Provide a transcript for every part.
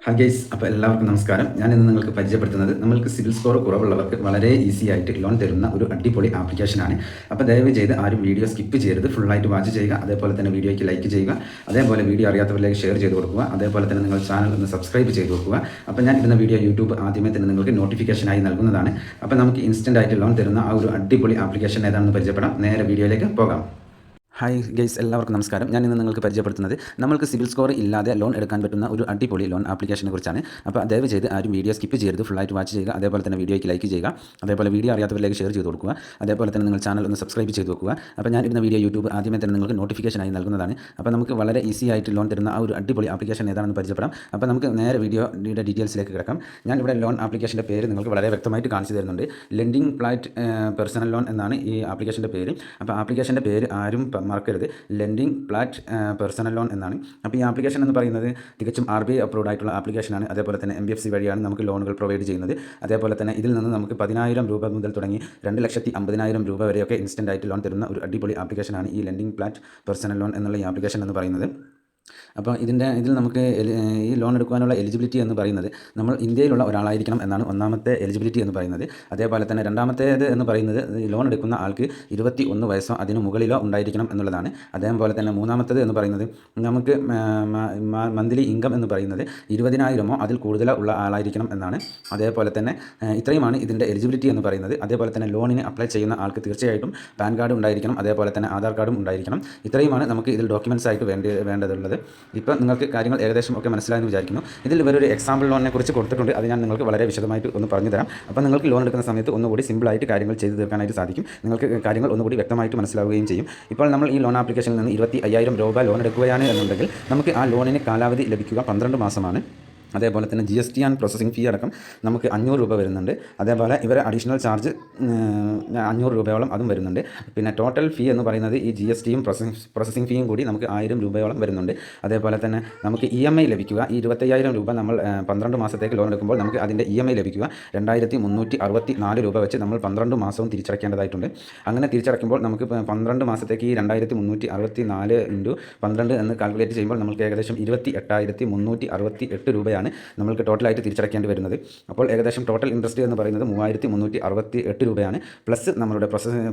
Hi guys, അപ്പോൾ എല്ലാവർക്കും നമസ്കാരം. ഞാൻ ഇന്ന് നിങ്ങൾക്ക് പരിചയപ്പെടുത്തുന്നത് നമ്മൾക്ക് സിവിൽ സ്കോർ കുറവുള്ളവർക്ക് വളരെ ഈസി ആയിട്ട് ലോൺ തരുന്ന ഒരു അടിപൊളി ആപ്ലിക്കേഷനാണ്. അപ്പോൾ ദയവ് ചെയ്ത് ആരും വീഡിയോ സ്കിപ്പ് ചെയ്യരുത്, ഫുള്ളായിട്ട് വാച്ച് ചെയ്യുക. അതേപോലെ തന്നെ വീഡിയോയ്ക്ക് ലൈക്ക് ചെയ്യുക. അതേപോലെ വീഡിയോ അറിയാത്തവരിലേക്ക് ഷെയർ ചെയ്ത് കൊടുക്കുക. അതേപോലെ തന്നെ നിങ്ങൾ ചാനൽ ഒന്ന് സബ്സ്ക്രൈബ് ചെയ്ത് കൊടുക്കുക. അപ്പോൾ ഞാൻ ഇടുന്ന വീഡിയോ യൂട്യൂബ് ആദ്യമേ തന്നെ നിങ്ങൾക്ക് നോട്ടിഫിക്കേഷനായി നൽകുന്നതാണ്. അപ്പോൾ നമുക്ക് ഇൻസ്റ്റൻ്റ് ആയിട്ട് ലോൺ തരുന്ന ആ ഒരു അടിപൊളി ആപ്ലിക്കേഷൻ ഏതാണെന്ന് പരിചയപ്പെടാം. നേരെ വീഡിയോയിലേക്ക് പോകാം. ഹായ് ഗൈസ്, എല്ലാവർക്കും നമസ്കാരം. ഞാൻ ഇന്ന് നിങ്ങൾക്ക് പരിചയപ്പെടുത്തുന്നത് നമ്മൾക്ക് സിവിൽ സ്കോർ ഇല്ലാതെ ലോൺ എടുക്കാൻ പറ്റുന്ന ഒരു അടിപൊളി ലോൺ ആപ്ലിക്കേഷനെ കുറിച്ചാണ്. അപ്പോൾ ദയവ് ചെയ്ത് ആരും വീഡിയോ സ്കിപ്പ് ചെയ്യരുത്, ഫുള്ളായിട്ട് വാച്ച് ചെയ്യുക. അതേപോലെ തന്നെ വീഡിയോയ്ക്ക് ലൈക്ക് ചെയ്യുക. അതേപോലെ വീഡിയോ അറിയാത്തവരിലേക്ക് ഷെയർ ചെയ്ത് കൊടുക്കുക. അതേപോലെ തന്നെ നിങ്ങൾ ചാനൽ ഒന്ന് സബ്സ്ക്രൈബ് ചെയ്ത് വെക്കുക. അപ്പോൾ ഞാൻ ഇടുന്ന വീഡിയോ യൂട്യൂബ് ആദ്യമേ തന്നെ നിങ്ങൾക്ക് നോട്ടിഫിക്കേഷനായി നൽകുന്നതാണ്. അപ്പോൾ നമുക്ക് വളരെ ഈസി ആയിട്ട് ലോൺ തരുന്ന ആ ഒരു അടിപൊളി ആപ്ലിക്കേഷൻ ഏതാണെന്ന് പരിചയപ്പെടാം. അപ്പോൾ നമുക്ക് നേരെ വീഡിയോയുടെ ഡീറ്റെയിൽസിലേക്ക് കിടക്കാം. ഞാൻ ഇവിടെ ലോൺ ആപ്ലിക്കേഷൻ്റെ പേര് നിങ്ങൾക്ക് വളരെ വ്യക്തമായിട്ട് കാണിച്ചു തരുന്നുണ്ട്. ലെൻഡിംഗ് പ്ലാറ്റ് പേഴ്സണൽ ലോൺ എന്നാണ് ഈ ആപ്ലിക്കേഷൻ്റെ പേര്. അപ്പോൾ ആപ്ലിക്കേഷൻ്റെ പേര് ആരും മറക്കരുത്, ലെൻഡിംഗ് പ്ലാറ്റ് പേഴ്സണൽ ലോൺ എന്നാണ്. അപ്പോൾ ഈ ആപ്ലിക്കേഷൻ എന്ന് പറയുന്നത് തികച്ചും RBI അപ്രൂവ്ഡ് ആയിട്ടുള്ള ആപ്ലിക്കേഷനാണ്. അതേപോലെ തന്നെ NBFC വഴിയാണ് നമുക്ക് ലോണുകൾ പ്രൊവൈഡ് ചെയ്യുന്നത്. അതേപോലെ തന്നെ ഇതിൽ നിന്ന് നമുക്ക് 10,000 രൂപ മുതൽ തുടങ്ങി 2,50,000 രൂപ വരെയൊക്കെ ഇൻസ്റ്റൻ്റ് ആയിട്ട് ലോൺ തരുന്ന ഒരു അടിപൊളി ആപ്ലിക്കേഷനാണ് ഈ ലെൻഡിംഗ് പ്ലാറ്റ് പേഴ്സണൽ ലോൺ എന്നുള്ള ഈ ആപ്ലിക്കേഷൻ എന്ന് പറയുന്നത്. അപ്പോൾ ഇതിൽ നമുക്ക് ഈ ലോൺ എടുക്കാനുള്ള എലിജിബിലിറ്റി എന്ന് പറയുന്നത് നമ്മൾ ഇന്ത്യയിലുള്ള ഒരാളായിരിക്കണം എന്നാണ് ഒന്നാമത്തെ എലിജിബിലിറ്റി എന്ന് പറയുന്നത്. അതേപോലെ തന്നെ രണ്ടാമത്തേത് എന്ന് പറയുന്നത് ഈ ലോൺ എടുക്കുന്ന ആൾക്ക് 21 വയസ്സോ അതിന് മുകളിലോ ഉണ്ടായിരിക്കണം എന്നുള്ളതാണ്. അതേപോലെ തന്നെ മൂന്നാമത്തേത് എന്ന് പറയുന്നത് നമുക്ക് മന്ത്ലി ഇൻകം എന്ന് പറയുന്നത് 20,000 അതിൽ കൂടുതലോ ഉള്ള ആളായിരിക്കണം എന്നാണ്. അതേപോലെ തന്നെ ഇത്രയുമാണ് ഇതിൻ്റെ എലിജിബിലിറ്റി എന്ന് പറയുന്നത്. അതേപോലെ തന്നെ ലോണിന് അപ്ലൈ ചെയ്യുന്ന ആൾക്ക് തീർച്ചയായിട്ടും പാൻ കാർഡ് ഉണ്ടായിരിക്കണം. അതേപോലെ തന്നെ ആധാർ കാർഡും ഉണ്ടായിരിക്കണം. ഇത്രയുമാണ് നമുക്ക് ഇതിൽ ഡോക്യുമെൻറ്റ്സ് ആയിട്ട് വേണ്ടതുള്ളത്. ഇപ്പോൾ നിങ്ങൾക്ക് കാര്യങ്ങൾ ഏകദേശം ഒക്കെ മനസ്സിലായെന്ന് വിചാരിക്കുന്നു. ഇതിൽ ഇവരൊരു എക്സാമ്പിൾ ലോണിനെ കുറിച്ച് കൊടുത്തിട്ടുണ്ട്. അത് ഞാൻ നിങ്ങൾക്ക് വളരെ വിശദമായിട്ട് ഒന്ന് പറഞ്ഞു തരാം. അപ്പോൾ നിങ്ങൾക്ക് ലോൺ എടുക്കുന്ന സമയത്ത് ഒന്നുകൂടി സിമ്പിളായിട്ട് കാര്യങ്ങൾ ചെയ്ത് തീർക്കാനായിട്ട് സാധിക്കും. നിങ്ങൾക്ക് കാര്യങ്ങൾ ഒന്നുകൂടി വ്യക്തമായിട്ട് മനസ്സിലാവുകയും ചെയ്യും. ഇപ്പോൾ നമ്മൾ ഈ ലോൺ ആപ്ലിക്കേഷനിൽ നിന്ന് 25,000 രൂപ ലോൺ എടുക്കുകയാണ് എന്നുണ്ടെങ്കിൽ നമുക്ക് ആ ലോണിന് കാലാവധി ലഭിക്കുക 12 മാസമാണ്. അതേപോലെ തന്നെ GST ആൻഡ് പ്രോസസ്സിംഗ് ഫീ അടക്കം നമുക്ക് 500 രൂപ വരുന്നുണ്ട്. അതേപോലെ ഇവരെ അഡീഷണൽ ചാർജ് 500 രൂപയോളം അതും വരുന്നുണ്ട്. പിന്നെ ടോട്ടൽ ഫീ എന്ന് പറയുന്നത് ഈ GSTയും പ്രോസസ്സിംഗ് ഫീയും കൂടി നമുക്ക് 1000 രൂപയോളം വരുന്നുണ്ട്. അതേപോലെ തന്നെ നമുക്ക് EMI ലഭിക്കുക ഈ 25,000 രൂപ നമ്മൾ 12 മാസത്തേക്ക് ലോൺ എടുക്കുമ്പോൾ നമുക്ക് അതിൻ്റെ EMI ലഭിക്കുക 2,364 രൂപ വെച്ച് നമ്മൾ 12 മാസവും തിരിച്ചടയ്ക്കേണ്ടതായിട്ടുണ്ട്. അങ്ങനെ തിരിച്ചടയ്ക്കുമ്പോൾ നമുക്ക് 12 മാസത്തേക്ക് ഈ 2,364 × 12 എന്ന് കാൽക്കുലേറ്റ് ചെയ്യുമ്പോൾ നമുക്ക് ഏകദേശം 28,368 രൂപയാണ് നമ്മൾക്ക് ടോട്ടലായിട്ട് തിരിച്ചടയ്ക്കേണ്ടി വരുന്നത്. അപ്പോൾ ഏകദേശം ടോട്ടൽ ഇൻട്രസ്റ്റ് എന്ന് പറയുന്നത് 3,368 രൂപയാണ്. പ്ലസ് നമ്മളുടെ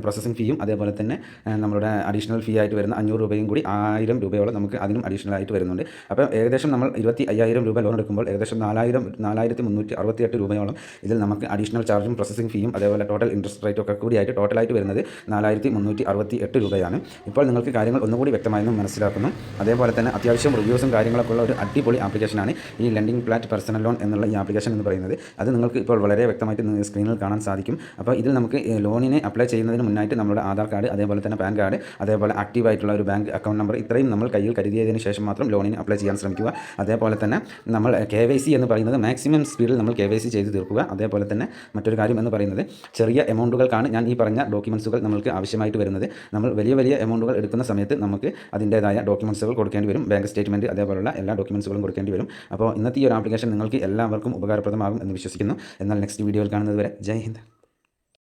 പ്രോസസ്സിംഗ് ഫീയും അതേപോലെ തന്നെ നമ്മളുടെ അഡീഷണൽ ഫീ ആയിട്ട് വരുന്ന 500 രൂപയും കൂടി 1000 രൂപയോളം നമുക്ക് അതിനും അഡീഷണൽ ആയിട്ട് വരുന്നുണ്ട്. അപ്പോൾ ഏകദേശം നമ്മൾ 25,000 രൂപ ലോൺ എടുക്കുമ്പോൾ ഏകദേശം 4,368 രൂപയോളം ഇതിൽ നമുക്ക് അഡീഷണൽ ചാർജും പ്രോസസ്സിംഗ് ഫീയും അതേപോലെ ടോട്ടൽ ഇൻട്രസ്റ്റ് റേറ്റും ഒക്കെ കൂടിയായിട്ട് ടോട്ടലായിട്ട് വരുന്നത് 4,368 രൂപയാണ്. ഇപ്പോൾ നിങ്ങൾക്ക് കാര്യങ്ങൾ ഒന്നുകൂടി വ്യക്തമായെന്ന് മനസ്സിലാക്കുന്നു. അതേപോലെ തന്നെ അത്യാവശ്യം റിവ്യൂസും കാര്യങ്ങളൊക്കെ ഉള്ള ഒരു അടിപൊളി ആപ്ലിക്കേഷനാണ് ഈ ലെൻഡിംഗ് പ്ലാറ്റ് പേഴ്സണൽ ലോൺ എന്നുള്ള ഈ ആപ്ലിക്കേഷൻ എന്ന് പറയുന്നത്. അത് നിങ്ങൾക്ക് ഇപ്പോൾ വളരെ വ്യക്തമായിട്ട് സ്ക്രീനിൽ കാണാൻ സാധിക്കും. അപ്പോൾ ഇതിൽ നമുക്ക് ലോണിനെ അപ്ലൈ ചെയ്യുന്നതിന് മുന്നായിട്ട് നമ്മുടെ ആധാർ കാർഡ് അതേപോലെ തന്നെ പാൻ കാർഡ് അതേപോലെ ആക്റ്റീവായിട്ടുള്ള ഒരു ബാങ്ക് അക്കൗണ്ട് നമ്പർ ഇത്രയും നമ്മൾ കയ്യിൽ കരുതിയതിന് ശേഷം മാത്രം ലോണിന് അപ്ലൈ ചെയ്യാൻ ശ്രമിക്കുക. അതേപോലെ തന്നെ നമ്മൾ KYC എന്ന് പറയുന്നത് മാക്സിമം സ്പീഡിൽ നമ്മൾ KYC ചെയ്ത് തീർക്കുക. അതേപോലെ തന്നെ മറ്റൊരു കാര്യം എന്ന് പറയുന്നത് ചെറിയ എമൗണ്ടുകൾക്കാണ് ഞാൻ ഈ പറഞ്ഞ ഡോക്യുമെൻറ്റ്സുകൾ നമ്മൾക്ക് ആവശ്യമായിട്ട് വരുന്നത്. നമ്മൾ വലിയ എമൗണ്ടുകൾ എടുക്കുന്ന സമയത്ത് നമുക്ക് അതിൻ്റേതായ ഡോക്യുമെൻറ്റ്സുകൾ കൊടുക്കേണ്ടി വരും. ബാങ്ക് സ്റ്റേറ്റ്മെൻറ്റ് അതേപോലുള്ള എല്ലാ ഡോക്യുമെൻറ്റ്സുകളും കൊടുക്കേണ്ടി വരും. അപ്പോൾ ഇന്നത്തെ ഈ ഒരു ആപ്ലിക്കേഷൻ നിങ്ങൾക്ക് എല്ലാവർക്കും ഉപകാരപ്രദമാകും എന്ന് വിശ്വസിക്കുന്നു. എന്നാൽ നെക്സ്റ്റ് വീഡിയോയിൽ കാണുന്നത് വരെ ജയ് ഹിന്ദ്.